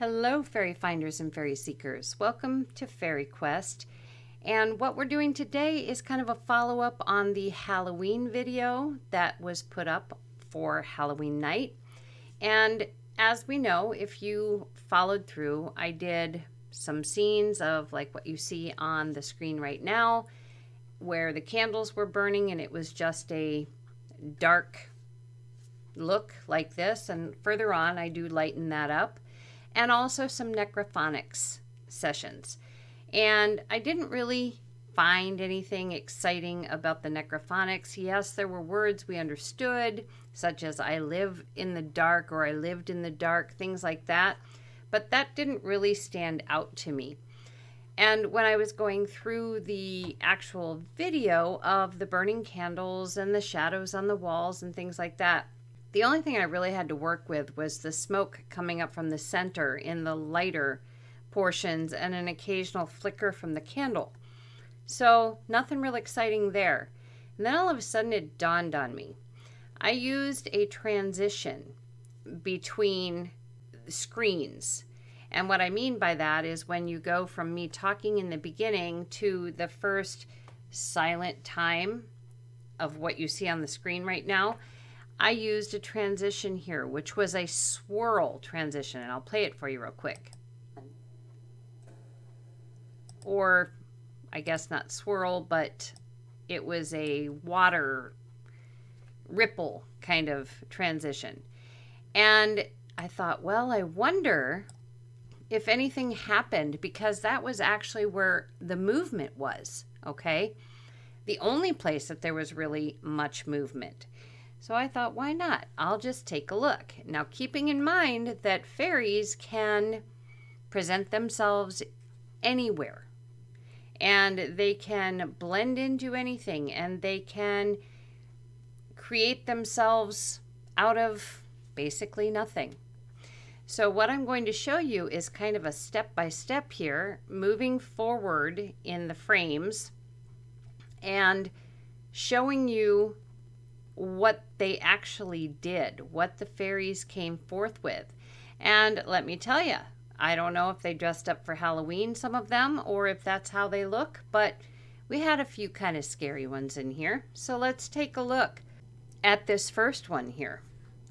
Hello, fairy finders and fairy seekers. Welcome to FaerieQuest. And what we're doing today is kind of a follow-up on the Halloween video that was put up for Halloween night. And as we know, if you followed through, I did some scenes of like what you see on the screen right now, where the candles were burning and it was just a dark look like this. And further on, I do lighten that up. And also some necrophonics sessions. And I didn't really find anything exciting about the necrophonics. Yes, there were words we understood, such as I live in the dark or I lived in the dark, things like that. But that didn't really stand out to me. And when I was going through the actual video of the burning candles and the shadows on the walls and things like that, the only thing I really had to work with was the smoke coming up from the center in the lighter portions and an occasional flicker from the candle. So nothing real exciting there. And then all of a sudden it dawned on me. I used a transition between screens. And what I mean by that is when you go from me talking in the beginning to the first silent time of what you see on the screen right now, I used a transition here, which was a swirl transition, and I'll play it for you real quick. Or, I guess not swirl, but it was a water ripple kind of transition. And I thought, well, I wonder if anything happened, because that was actually where the movement was, okay? The only place that there was really much movement. So I thought, why not? I'll just take a look. Now, keeping in mind that fairies can present themselves anywhere, and they can blend into anything, and they can create themselves out of basically nothing. So what I'm going to show you is kind of a step-by-step here, moving forward in the frames and showing you what they actually did, what the fairies came forth with. And let me tell you, I don't know if they dressed up for Halloween, some of them, or if that's how they look, but we had a few kind of scary ones in here. So let's take a look at this first one here.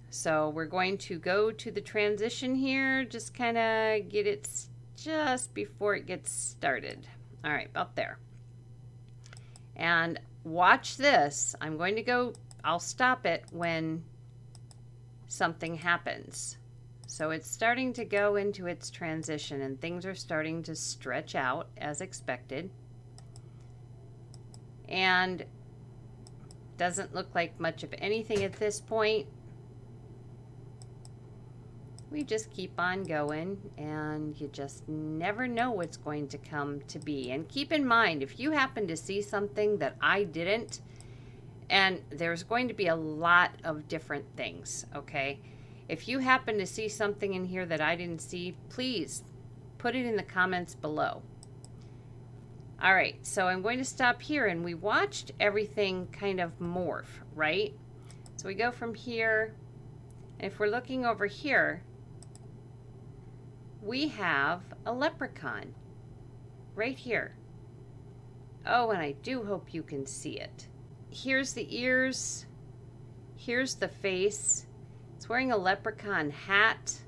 So we're going to go to the transition here, just kind of get it just before it gets started. All right, about there. And watch this. I'm going to go, I'll stop it when something happens. So it's starting to go into its transition and things are starting to stretch out as expected. And doesn't look like much of anything at this point. We just keep on going and you just never know what's going to come to be. And keep in mind, if you happen to see something that I didn't, and there's going to be a lot of different things, okay? If you happen to see something in here that I didn't see, please put it in the comments below. All right, so I'm going to stop here, and we watched everything kind of morph, right? So we go from here, and if we're looking over here, we have a leprechaun right here. Oh, and I do hope you can see it. Here's the ears. Here's the face. It's wearing a leprechaun hat.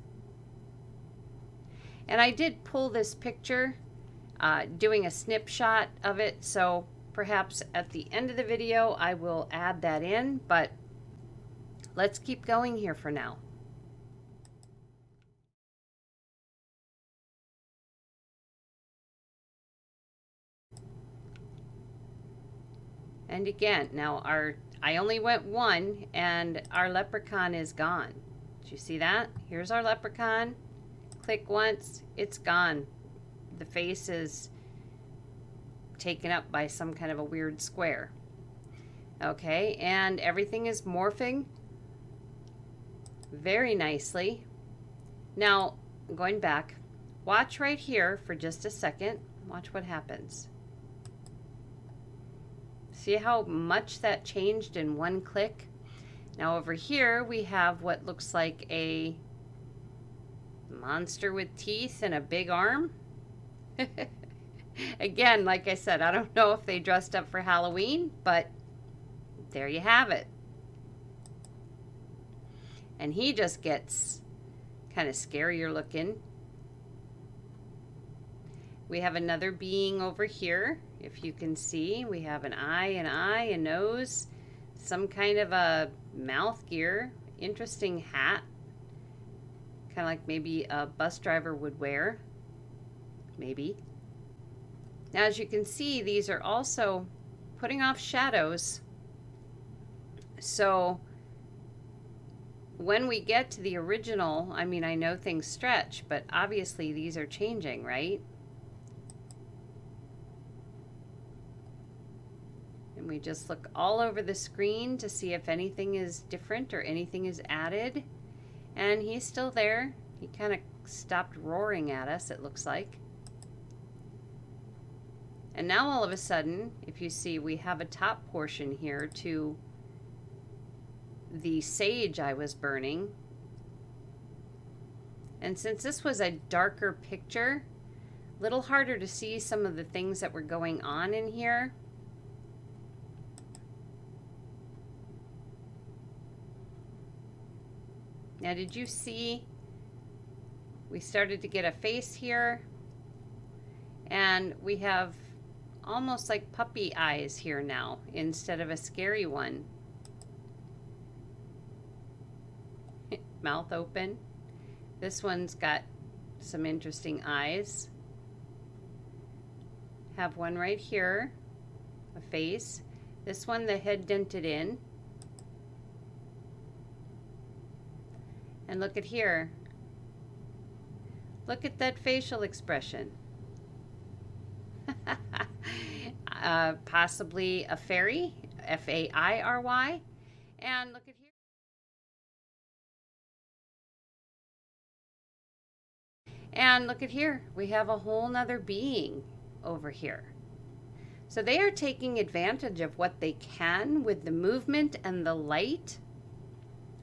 And I did pull this picture, doing a snapshot of it. So perhaps at the end of the video, I will add that in. But let's keep going here for now. And again, now I only went one and our leprechaun is gone. Did you see that? Here's our leprechaun. Click once, it's gone. The face is taken up by some kind of a weird square. Okay, and everything is morphing very nicely. Now, going back, watch right here for just a second. Watch what happens. See how much that changed in one click? Now over here we have what looks like a Monster with teeth and a big arm. Again, like I said, I don't know if they dressed up for Halloween, but there you have it. And he just gets kind of scarier looking. We have another being over here. If you can see, we have an eye, a nose, some kind of a mouth gear, interesting hat, kind of like maybe a bus driver would wear, maybe. Now, as you can see, these are also putting off shadows. So when we get to the original, I mean, I know things stretch, but obviously these are changing, right? And we just look all over the screen to see if anything is different or anything is added. And he's still there. He kind of stopped roaring at us, it looks like. And now all of a sudden, if you see, we have a top portion here to the sage I was burning. And since this was a darker picture, a little harder to see some of the things that were going on in here. Now, did you see we started to get a face here, and we have almost like puppy eyes here now instead of a scary one. Mouth open. This one's got some interesting eyes. Have one right here, a face. This one, the head dented in. And look at here. Look at that facial expression. Possibly a fairy, F-A-I-R-Y. And look at here. And look at here. We have a whole nother being over here. So they are taking advantage of what they can with the movement and the light,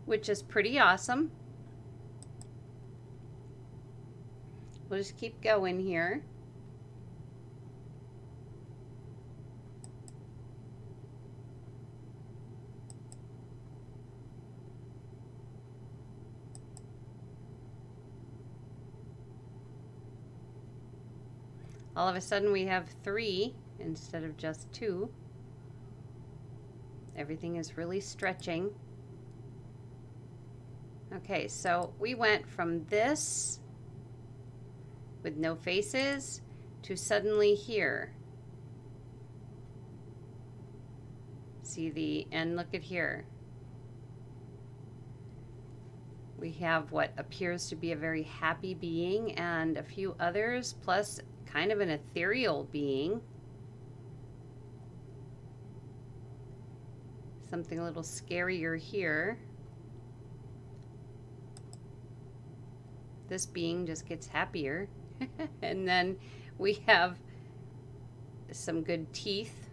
which is pretty awesome. We'll just keep going here. All of a sudden we have 3 instead of just 2. Everything is really stretching. Okay, so we went from this with no faces to suddenly here. See the, and look at here. We have what appears to be a very happy being and a few others, plus kind of an ethereal being. Something a little scarier here. This being just gets happier. And then we have some good teeth.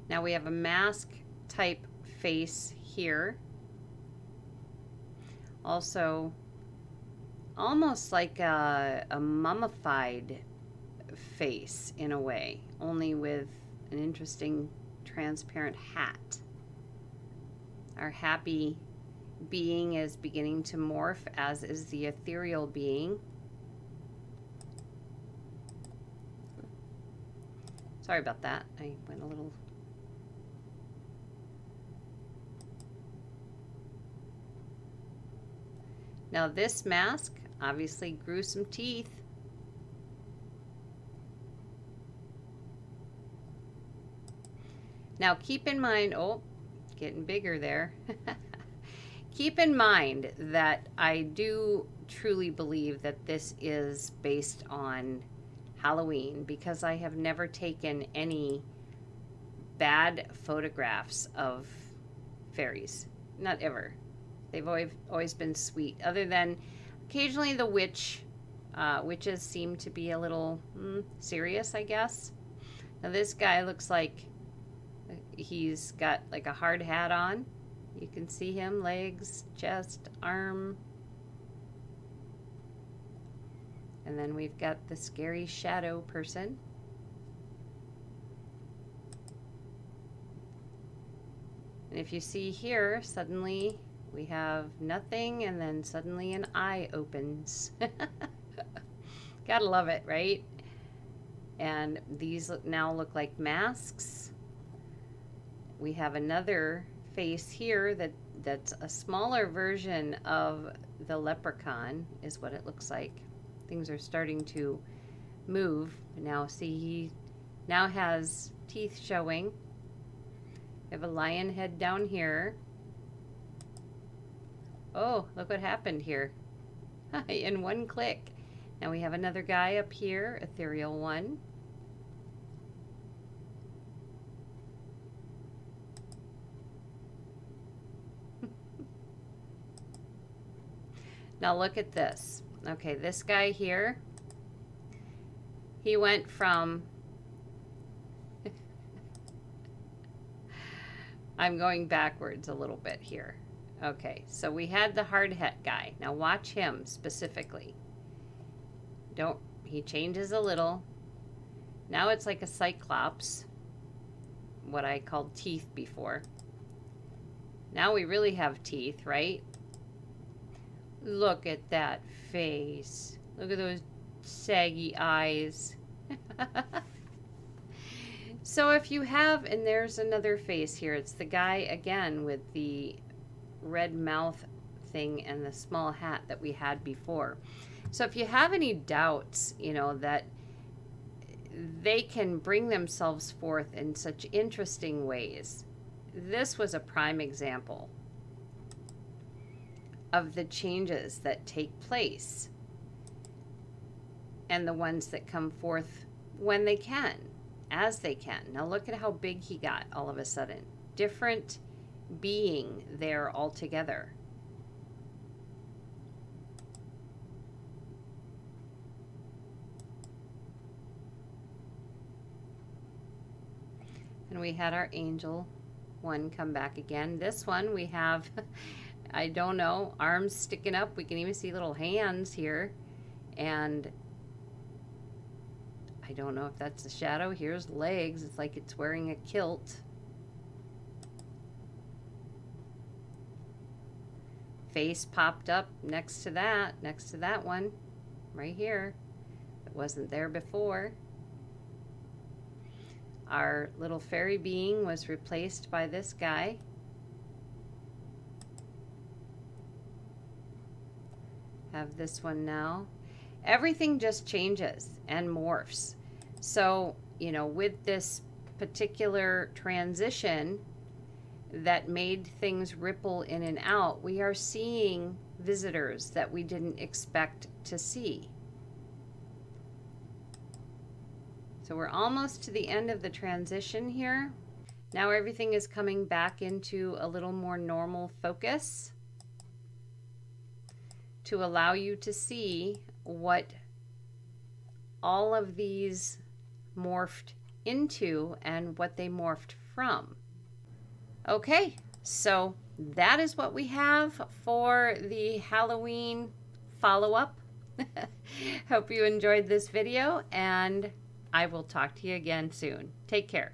Now we have a mask type face here. Also, almost like a mummified face in a way, only with an interesting transparent hat. Our happy being is beginning to morph, as is the ethereal being. Sorry about that. I went a little... Now this mask obviously grew some teeth. Now keep in mind, oh, getting bigger there. Keep in mind that I do truly believe that this is based on Halloween, because I have never taken any bad photographs of fairies. Not ever. They've always been sweet, other than occasionally the witches seem to be a little serious, I guess. Now this guy looks like He's got like a hard hat on. You can see him, legs, chest, arm. And then we've got the scary shadow person. And if you see here, suddenly we have nothing, and then suddenly an eye opens. Gotta love it, right? And these now look like masks. We have another face here that's a smaller version of the leprechaun, is what it looks like. Things are starting to move. Now see, he now has teeth showing. We have a lion head down here. Oh, look what happened here. In one click. Now we have another guy up here, ethereal one. Now look at this. Okay, this guy here, he went from, I'm going backwards a little bit here. Okay, so we had the hard hat guy. Now watch him specifically. He changes a little. Now it's like a cyclops, what I called teeth before. Now we really have teeth, right? Look at that face. Look at those saggy eyes. So if you have, and there's another face here. It's the guy again with the red mouth thing and the small hat that we had before. So if you have any doubts, you know, that they can bring themselves forth in such interesting ways, this was a prime example of the changes that take place and the ones that come forth when they can, as they can. Now look at how big he got all of a sudden. Different being there altogether. And we had our angel one come back again. This one we have I don't know, arms sticking up. We can even see little hands here. And I don't know if that's the shadow. Here's legs. It's like it's wearing a kilt. Face popped up next to that one, right here. It wasn't there before. Our little fairy being was replaced by this guy. Have this one now. Everything just changes and morphs. So, you know, with this particular transition that made things ripple in and out, we are seeing visitors that we didn't expect to see. So we're almost to the end of the transition here. Now everything is coming back into a little more normal focus to allow you to see what all of these morphed into and what they morphed from. Okay, so that is what we have for the Halloween follow-up. Hope you enjoyed this video, and I will talk to you again soon. Take care.